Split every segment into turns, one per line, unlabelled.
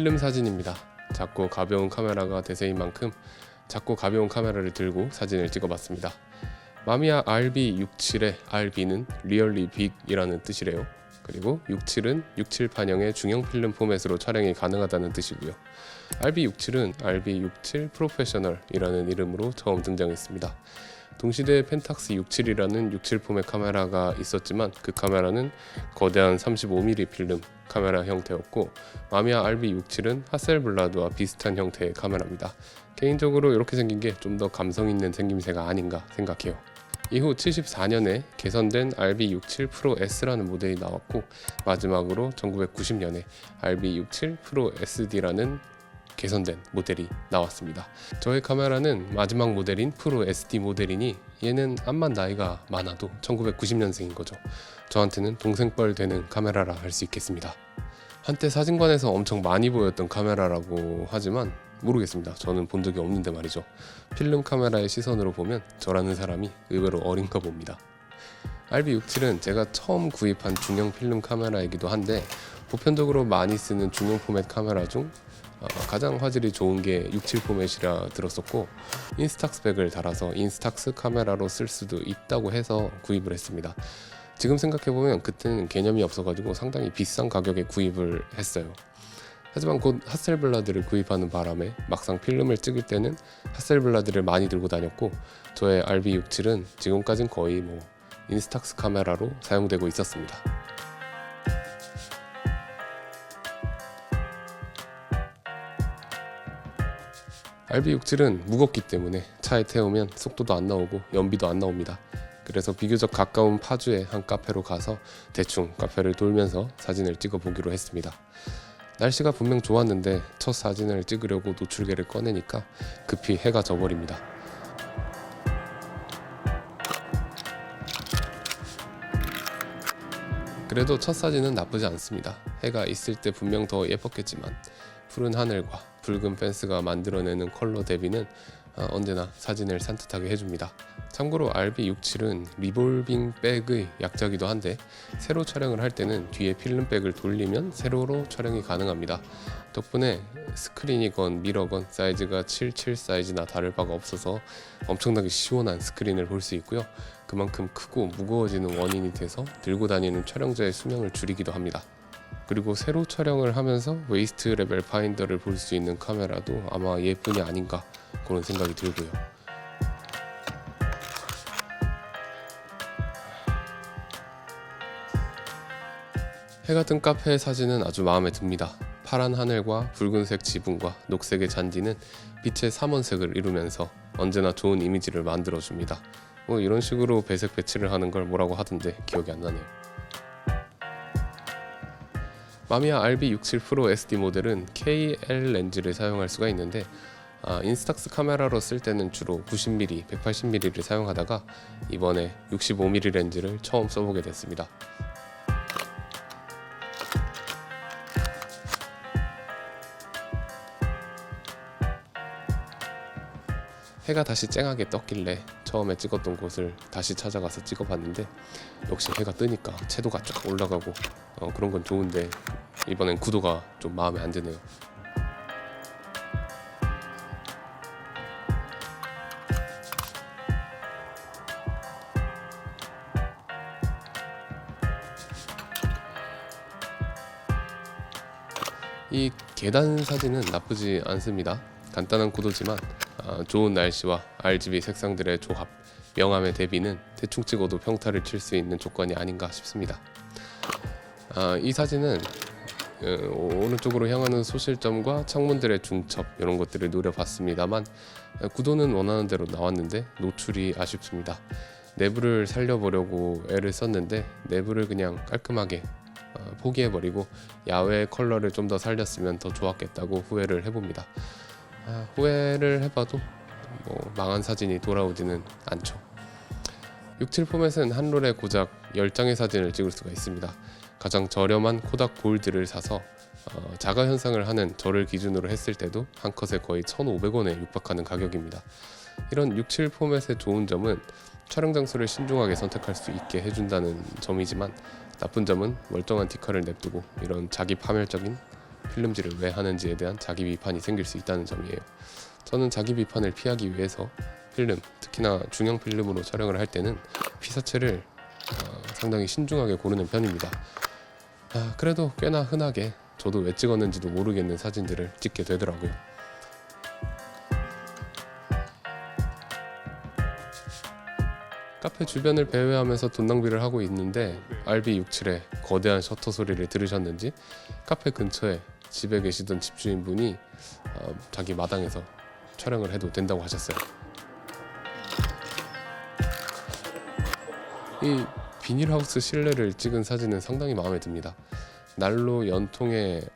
필름 사진입니다. 작고 가벼운 카메라가 대세인 만큼 작고 가벼운 카메라를 들고 사진을 찍어봤습니다. 마미야 RB67의 RB는 Really Big이라는 뜻이래요. 그리고 67은 67판형의 중형 필름 포맷으로 촬영이 가능하다는 뜻이고요. RB67은 RB67 프로페셔널이라는 이름으로 처음 등장했습니다. 동시대에 펜탁스 67이라는 67 포맷 카메라가 있었지만 그 카메라는 거대한 35mm 필름 카메라 형태였고, 마미야 RB67은 하셀블라드와 비슷한 형태의 카메라입니다. 개인적으로 이렇게 생긴 게 좀 더 감성 있는 생김새가 아닌가 생각해요. 이후 74년에 개선된 RB67 프로 S라는 모델이 나왔고, 마지막으로 1990년에 RB67 프로 SD라는 개선된 모델이 나왔습니다. 저의 카메라는 마지막 모델인 프로 SD 모델이니 얘는 암만 나이가 많아도 1990년생인 거죠. 저한테는 동생뻘 되는 카메라라 할 수 있겠습니다. 한때 사진관에서 엄청 많이 보였던 카메라라고 하지만 모르겠습니다. 저는 본 적이 없는데 말이죠. 필름 카메라의 시선으로 보면 저라는 사람이 의외로 어린가 봅니다. RB67은 제가 처음 구입한 중형 필름 카메라이기도 한데, 보편적으로 많이 쓰는 중형 포맷 카메라 중 가장 화질이 좋은 게 67 포맷이라 들었었고, 인스탁스 백을 달아서 인스탁스 카메라로 쓸 수도 있다고 해서 구입을 했습니다. 지금 생각해보면 그때는 개념이 없어가지고 상당히 비싼 가격에 구입을 했어요. 하지만 곧 하셀블라드를 구입하는 바람에 막상 필름을 찍을 때는 하셀블라드를 많이 들고 다녔고, 저의 RB67은 지금까진 거의 인스탁스 카메라로 사용되고 있었습니다. RB67은 무겁기 때문에 차에 태우면 속도도 안 나오고 연비도 안 나옵니다. 그래서 비교적 가까운 파주의 한 카페로 가서 대충 카페를 돌면서 사진을 찍어보기로 했습니다. 날씨가 분명 좋았는데 첫 사진을 찍으려고 노출계를 꺼내니까 급히 해가 져버립니다. 그래도 첫 사진은 나쁘지 않습니다. 해가 있을 때 분명 더 예뻤겠지만 푸른 하늘과 붉은 펜스가 만들어내는 컬러 대비는 언제나 사진을 산뜻하게 해줍니다. 참고로 RB67은 리볼빙 백의 약자기도 한데, 세로 촬영을 할 때는 뒤에 필름백을 돌리면 세로로 촬영이 가능합니다. 덕분에 스크린이건 미러건 사이즈가 77 사이즈나 다를 바가 없어서 엄청나게 시원한 스크린을 볼 수 있고요. 그만큼 크고 무거워지는 원인이 돼서 들고 다니는 촬영자의 수명을 줄이기도 합니다. 그리고 세로 촬영을 하면서 웨이스트 레벨 파인더를 볼 수 있는 카메라도 아마 예쁜이 아닌가 그런 생각이 들고요. 해가 뜬 카페의 사진은 아주 마음에 듭니다. 파란 하늘과 붉은색 지붕과 녹색의 잔디는 빛의 삼원색을 이루면서 언제나 좋은 이미지를 만들어줍니다. 이런 식으로 배색 배치를 하는 걸 뭐라고 하던데 기억이 안 나네요. 마미야 RB67 프로 SD 모델은 KL 렌즈를 사용할 수가 있는데, 인스탁스 카메라로 쓸 때는 주로 90mm, 180mm를 사용하다가 이번에 65mm 렌즈를 처음 써보게 됐습니다. 해가 다시 쨍하게 떴길래 처음에 찍었던 곳을 다시 찾아가서 찍어봤는데, 역시 해가 뜨니까 채도가 쫙 올라가고 그런 건 좋은데 이번엔 구도가 좀 마음에 안 드네요. 이 계단 사진은 나쁘지 않습니다. 간단한 구도지만 좋은 날씨와 RGB 색상들의 조합, 명암의 대비는 대충 찍어도 평타를 칠 수 있는 조건이 아닌가 싶습니다. 이 사진은 오른쪽으로 향하는 소실점과 창문들의 중첩 이런 것들을 노려봤습니다만 구도는 원하는 대로 나왔는데 노출이 아쉽습니다. 내부를 살려보려고 애를 썼는데 내부를 그냥 깔끔하게 포기해버리고 야외 컬러를 좀 더 살렸으면 더 좋았겠다고 후회를 해봅니다. 후회를 해봐도 망한 사진이 돌아오지는 않죠. 67 포맷은 한 롤에 고작 10장의 사진을 찍을 수가 있습니다. 가장 저렴한 코닥 골드를 사서 자가 현상을 하는 저를 기준으로 했을 때도 한 컷에 거의 1,500원에 육박하는 가격입니다. 이런 67 포맷의 좋은 점은 촬영 장소를 신중하게 선택할 수 있게 해준다는 점이지만, 나쁜 점은 멀쩡한 디카를 냅두고 이런 자기 파멸적인 필름질을 왜 하는지에 대한 자기 비판이 생길 수 있다는 점이에요. 저는 자기 비판을 피하기 위해서 필름, 특히나 중형 필름으로 촬영을 할 때는 피사체를 상당히 신중하게 고르는 편입니다. 그래도 꽤나 흔하게 저도 왜 찍었는지도 모르겠는 사진들을 찍게 되더라고요. 카페 주변을 배회하면서 돈 낭비를 하고 있는데 RB67의 거대한 셔터 소리를 들으셨는지 카페 근처에 집에 계시던 집주인분이 자기 마당에서 촬영을 해도 된다고 하셨어요. 이 비닐하우스 실내를 찍은 사진은 상당히 마음에 듭니다. 난로 연통의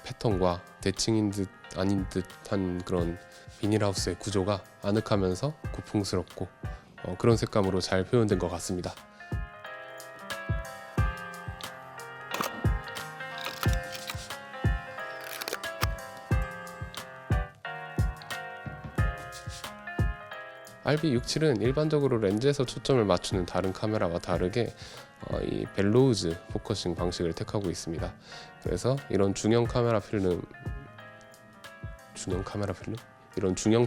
패턴과 대칭인 듯 아닌 듯한 그런 비닐하우스의 구조가 아늑하면서 고풍스럽고 그런 색감으로 잘 표현된 것 같습니다. RB67은 일반적으로 렌즈에서 초점을 맞추는 다른 카메라와 다르게 이 벨로우즈 포커싱 방식을 택하고 있습니다. 그래서 이런 중형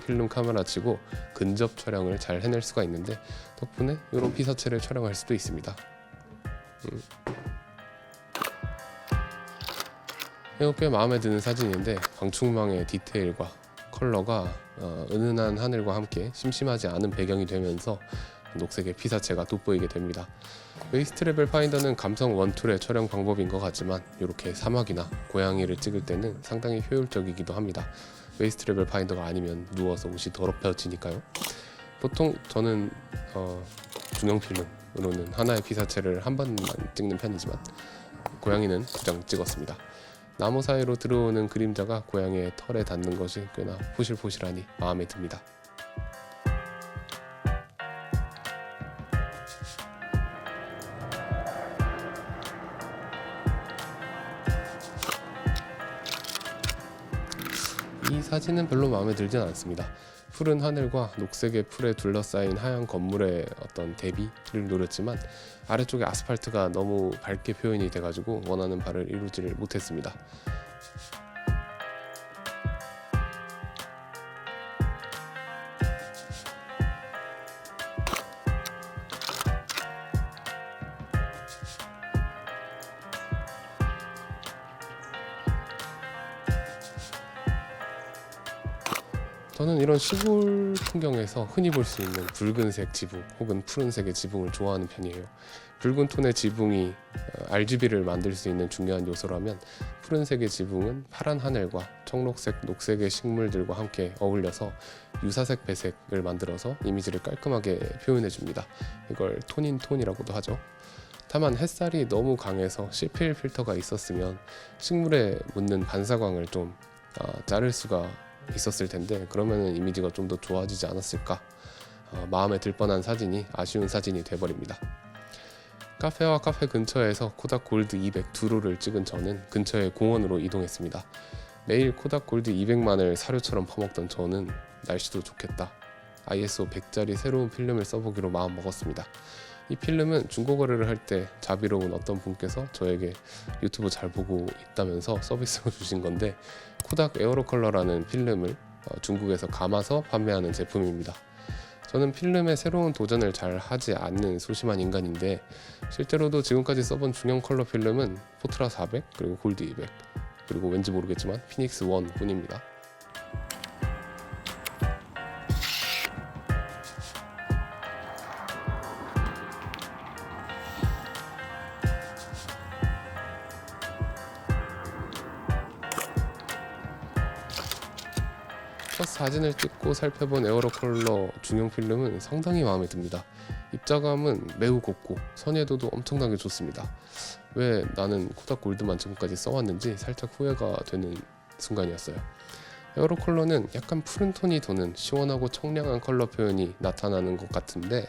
필름 카메라 치고 근접 촬영을 잘 해낼 수가 있는데 덕분에 이런 피사체를 촬영할 수도 있습니다. 이거 꽤 마음에 드는 사진인데 방충망의 디테일과 컬러가 은은한 하늘과 함께 심심하지 않은 배경이 되면서 녹색의 피사체가 돋보이게 됩니다. 웨이스트 레벨 파인더는 감성 원툴의 촬영 방법인 것 같지만 이렇게 사막이나 고양이를 찍을 때는 상당히 효율적이기도 합니다. 웨이스트 레벨 파인더가 아니면 누워서 옷이 더럽혀지니까요. 보통 저는 중형 필름으로는 하나의 피사체를 한 번만 찍는 편이지만 고양이는 2장 찍었습니다. 나무 사이로 들어오는 그림자가 고양이의 털에 닿는 것이 꽤나 포실포실하니 마음에 듭니다. 이 사진은 별로 마음에 들진 않습니다. 푸른 하늘과 녹색의 풀에 둘러싸인 하얀 건물의 어떤 대비를 노렸지만 아래쪽에 아스팔트가 너무 밝게 표현이 돼가지고 원하는 바를 이루지를 못했습니다. 저는 이런 시골 풍경에서 흔히 볼 수 있는 붉은색 지붕 혹은 푸른색의 지붕을 좋아하는 편이에요. 붉은 톤의 지붕이 RGB를 만들 수 있는 중요한 요소라면 푸른색의 지붕은 파란 하늘과 청록색, 녹색의 식물들과 함께 어울려서 유사색 배색을 만들어서 이미지를 깔끔하게 표현해 줍니다. 이걸 톤인 톤이라고도 하죠. 다만 햇살이 너무 강해서 CPL 필터가 있었으면 식물에 묻는 반사광을 좀 자를 수가 있었을 텐데 그러면은 이미지가 좀 더 좋아지지 않았을까. 마음에 들 뻔한 사진이 아쉬운 사진이 돼버립니다. 카페와 카페 근처에서 코닥 골드 200 두루를 찍은 저는 근처의 공원으로 이동했습니다. 매일 코닥 골드 200만을 사료처럼 퍼먹던 저는 날씨도 좋겠다, ISO 100짜리 새로운 필름을 써보기로 마음먹었습니다. 이 필름은 중고거래를 할 때 자비로운 어떤 분께서 저에게 유튜브 잘 보고 있다면서 서비스로 주신 건데 코닥 에어로컬러라는 필름을 중국에서 감아서 판매하는 제품입니다. 저는 필름에 새로운 도전을 잘 하지 않는 소심한 인간인데 실제로도 지금까지 써본 중형 컬러 필름은 포트라 400 그리고 골드 200 그리고 왠지 모르겠지만 피닉스 1 뿐입니다. 첫 사진을 찍고 살펴본 에어로컬러 중형 필름은 상당히 마음에 듭니다. 입자감은 매우 곱고 선예도도 엄청나게 좋습니다. 왜 나는 코닥 골드만 지금까지 써왔는지 살짝 후회가 되는 순간이었어요. 에어로컬러는 약간 푸른 톤이 도는 시원하고 청량한 컬러 표현이 나타나는 것 같은데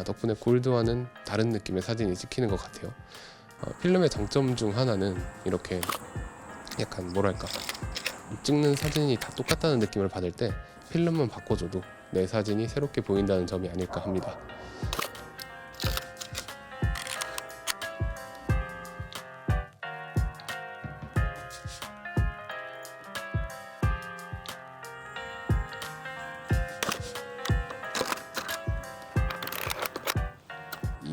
덕분에 골드와는 다른 느낌의 사진이 찍히는 것 같아요. 필름의 장점 중 하나는 이렇게 약간 뭐랄까 찍는 사진이 다 똑같다는 느낌을 받을 때 필름만 바꿔줘도 내 사진이 새롭게 보인다는 점이 아닐까 합니다.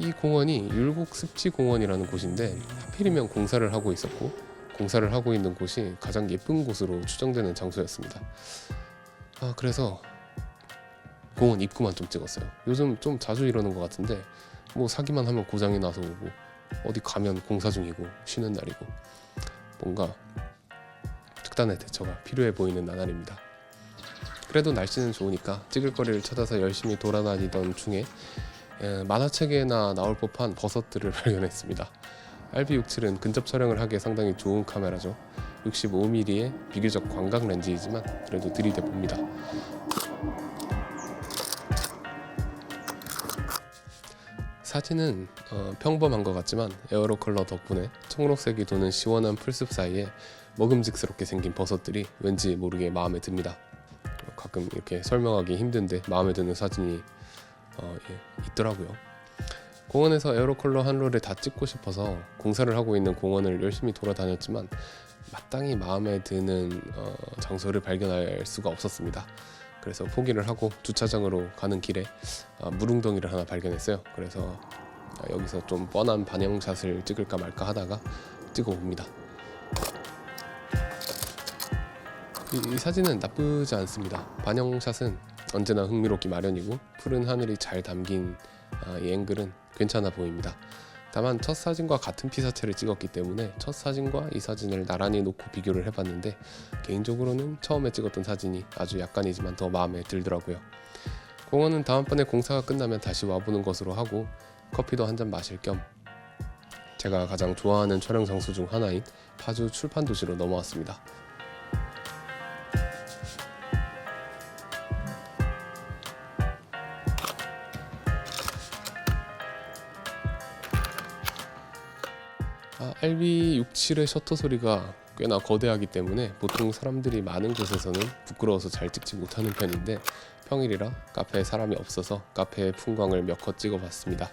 이 공원이 율곡습지공원이라는 곳인데 하필이면 공사를 하고 있었고 공사를 하고 있는 곳이 가장 예쁜 곳으로 추정되는 장소였습니다. 그래서 공원 입구만 좀 찍었어요. 요즘 좀 자주 이러는 것 같은데 뭐 사기만 하면 고장이 나서 오고 어디 가면 공사 중이고 쉬는 날이고 뭔가 특단의 대처가 필요해 보이는 나날입니다. 그래도 날씨는 좋으니까 찍을 거리를 찾아서 열심히 돌아다니던 중에 만화책에나 나올 법한 버섯들을 발견했습니다. RB67은 근접 촬영을 하기에 상당히 좋은 카메라죠. 65mm의 비교적 광각 렌즈이지만 그래도 들이대 봅니다. 사진은 평범한 것 같지만 에어로 컬러 덕분에 청록색이 도는 시원한 풀숲 사이에 먹음직스럽게 생긴 버섯들이 왠지 모르게 마음에 듭니다. 가끔 이렇게 설명하기 힘든데 마음에 드는 사진이 있더라고요. 공원에서 에어로 컬러 한 롤을 다 찍고 싶어서 공사를 하고 있는 공원을 열심히 돌아다녔지만 마땅히 마음에 드는 장소를 발견할 수가 없었습니다. 그래서 포기를 하고 주차장으로 가는 길에 물웅덩이를 하나 발견했어요. 그래서 여기서 좀 뻔한 반영샷을 찍을까 말까 하다가 찍어봅니다. 이 사진은 나쁘지 않습니다. 반영샷은 언제나 흥미롭기 마련이고 푸른 하늘이 잘 담긴 이 앵글은 괜찮아 보입니다. 다만 첫 사진과 같은 피사체를 찍었기 때문에 첫 사진과 이 사진을 나란히 놓고 비교를 해봤는데 개인적으로는 처음에 찍었던 사진이 아주 약간이지만 더 마음에 들더라고요. 공원은 다음번에 공사가 끝나면 다시 와보는 것으로 하고 커피도 한잔 마실 겸 제가 가장 좋아하는 촬영 장소 중 하나인 파주 출판도시로 넘어왔습니다. RB67의 셔터 소리가 꽤나 거대하기 때문에 보통 사람들이 많은 곳에서는 부끄러워서 잘 찍지 못하는 편인데 평일이라 카페에 사람이 없어서 카페의 풍광을 몇 컷 찍어봤습니다.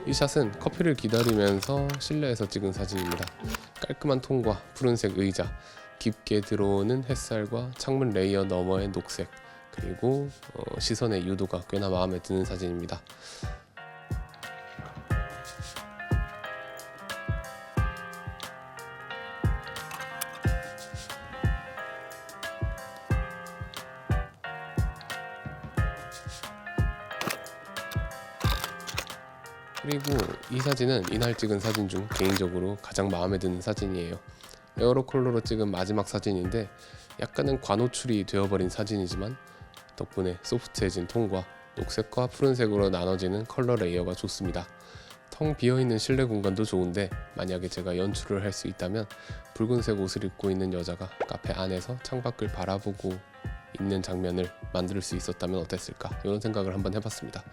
이 샷은 커피를 기다리면서 실내에서 찍은 사진입니다. 깔끔한 톤과 푸른색 의자, 깊게 들어오는 햇살과 창문 레이어 너머의 녹색, 그리고 시선의 유도가 꽤나 마음에 드는 사진입니다. 그리고 이 사진은 이날 찍은 사진 중 개인적으로 가장 마음에 드는 사진이에요. 에어로 컬러로 찍은 마지막 사진인데 약간은 관호출이 되어버린 사진이지만 덕분에 소프트해진 톤과 녹색과 푸른색으로 나눠지는 컬러 레이어가 좋습니다. 텅 비어있는 실내 공간도 좋은데 만약에 제가 연출을 할 수 있다면 붉은색 옷을 입고 있는 여자가 카페 안에서 창밖을 바라보고 있는 장면을 만들 수 있었다면 어땠을까, 이런 생각을 한번 해봤습니다.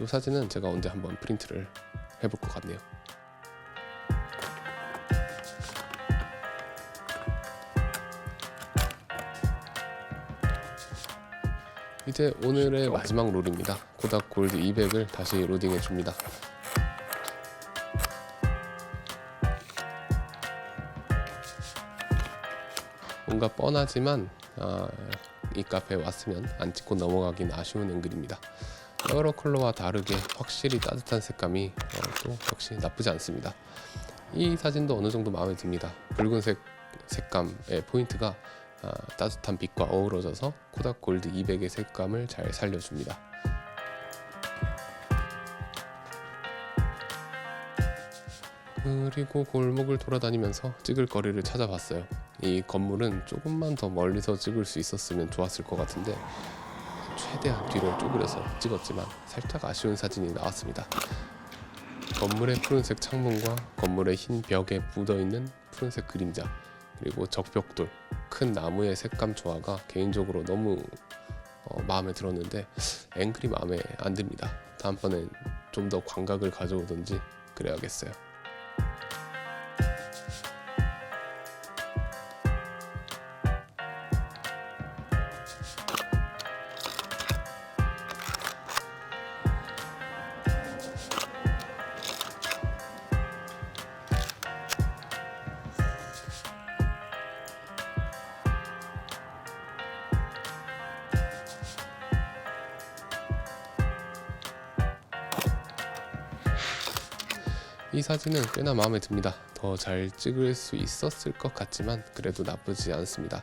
이 사진은 제가 언제 한번 프린트를 해볼 것 같네요. 이제 오늘의 마지막 롤입니다. 코닥 골드 200을 다시 로딩해 줍니다. 뭔가 뻔하지만 이 카페에 왔으면 안 찍고 넘어가긴 아쉬운 앵글입니다. 여러 컬러와 다르게 확실히 따뜻한 색감이 또 역시 나쁘지 않습니다. 이 사진도 어느 정도 마음에 듭니다. 붉은색 색감의 포인트가 따뜻한 빛과 어우러져서 코닥 골드 200의 색감을 잘 살려줍니다. 그리고 골목을 돌아다니면서 찍을 거리를 찾아봤어요. 이 건물은 조금만 더 멀리서 찍을 수 있었으면 좋았을 것 같은데 최대한 뒤로 쪼그려서 찍었지만 살짝 아쉬운 사진이 나왔습니다. 건물의 푸른색 창문과 건물의 흰 벽에 묻어있는 푸른색 그림자, 그리고 적벽돌, 큰 나무의 색감 조화가 개인적으로 너무 마음에 들었는데 앵글이 마음에 안 듭니다. 다음번엔 좀 더 광각을 가져오든지 그래야겠어요. 이 사진은 꽤나 마음에 듭니다. 더 잘 찍을 수 있었을 것 같지만 그래도 나쁘지 않습니다.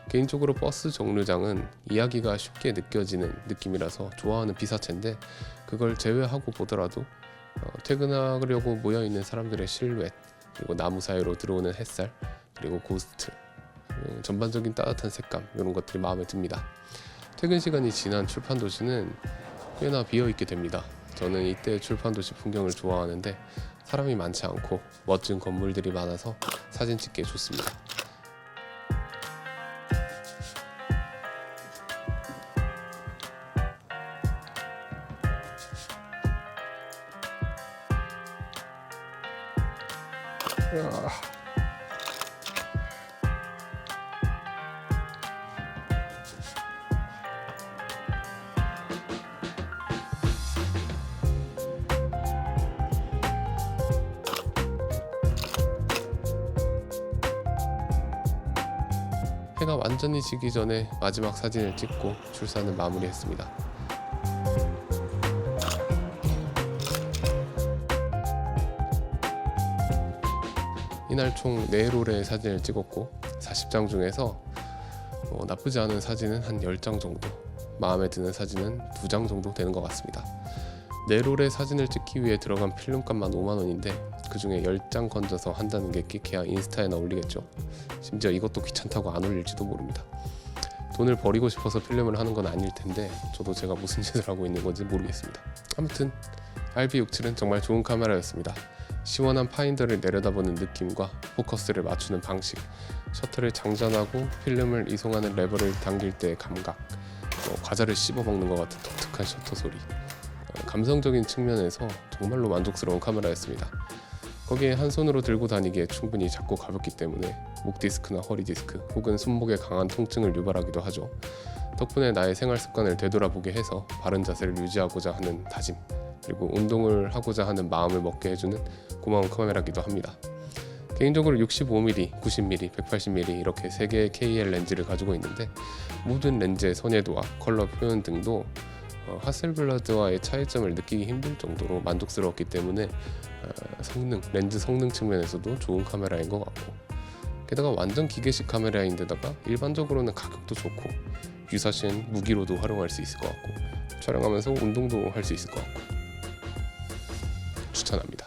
개인적으로 버스 정류장은 이야기가 쉽게 느껴지는 느낌이라서 좋아하는 피사체인데, 그걸 제외하고 보더라도 퇴근하려고 모여있는 사람들의 실루엣, 그리고 나무 사이로 들어오는 햇살, 그리고 고스트, 전반적인 따뜻한 색감, 이런 것들이 마음에 듭니다. 퇴근 시간이 지난 출판 도시는 꽤나 비어있게 됩니다. 저는 이때 출판 도시 풍경을 좋아하는데 사람이 많지 않고 멋진 건물들이 많아서 사진 찍기에 좋습니다. 해가 완전히 지기 전에 마지막 사진을 찍고 출사는 마무리했습니다. 이날 총 4롤의 사진을 찍었고 40장 중에서 나쁘지 않은 사진은 한 10장 정도, 마음에 드는 사진은 2장 정도 되는 것 같습니다. 4롤의 사진을 찍기 위해 들어간 필름값만 5만원인데 그 중에 10장 건져서 한다는 게 끼케야 인스타에나 올리겠죠. 심지어 이것도 귀찮다고 안 올릴지도 모릅니다. 돈을 버리고 싶어서 필름을 하는 건 아닐 텐데 저도 제가 무슨 짓을 하고 있는 건지 모르겠습니다. 아무튼 RB67은 정말 좋은 카메라였습니다. 시원한 파인더를 내려다보는 느낌과 포커스를 맞추는 방식, 셔터를 장전하고 필름을 이송하는 레버를 당길 때의 감각, 과자를 씹어먹는 것 같은 독특한 셔터 소리, 감성적인 측면에서 정말로 만족스러운 카메라였습니다. 거기에 한 손으로 들고 다니기에 충분히 작고 가볍기 때문에 목 디스크나 허리 디스크 혹은 손목에 강한 통증을 유발하기도 하죠. 덕분에 나의 생활 습관을 되돌아보게 해서 바른 자세를 유지하고자 하는 다짐, 그리고 운동을 하고자 하는 마음을 먹게 해주는 고마운 카메라기도 합니다. 개인적으로 65mm, 90mm, 180mm 이렇게 3개의 KL 렌즈를 가지고 있는데 모든 렌즈의 선예도와 컬러 표현 등도 하셀블라드와의 차이점을 느끼기 힘들 정도로 만족스러웠기 때문에 렌즈 성능 측면에서도 좋은 카메라인 것 같고, 게다가 완전 기계식 카메라인데다가 일반적으로는 가격도 좋고 유사시엔 무기로도 활용할 수 있을 것 같고 촬영하면서 운동도 할 수 있을 것 같고 추천합니다.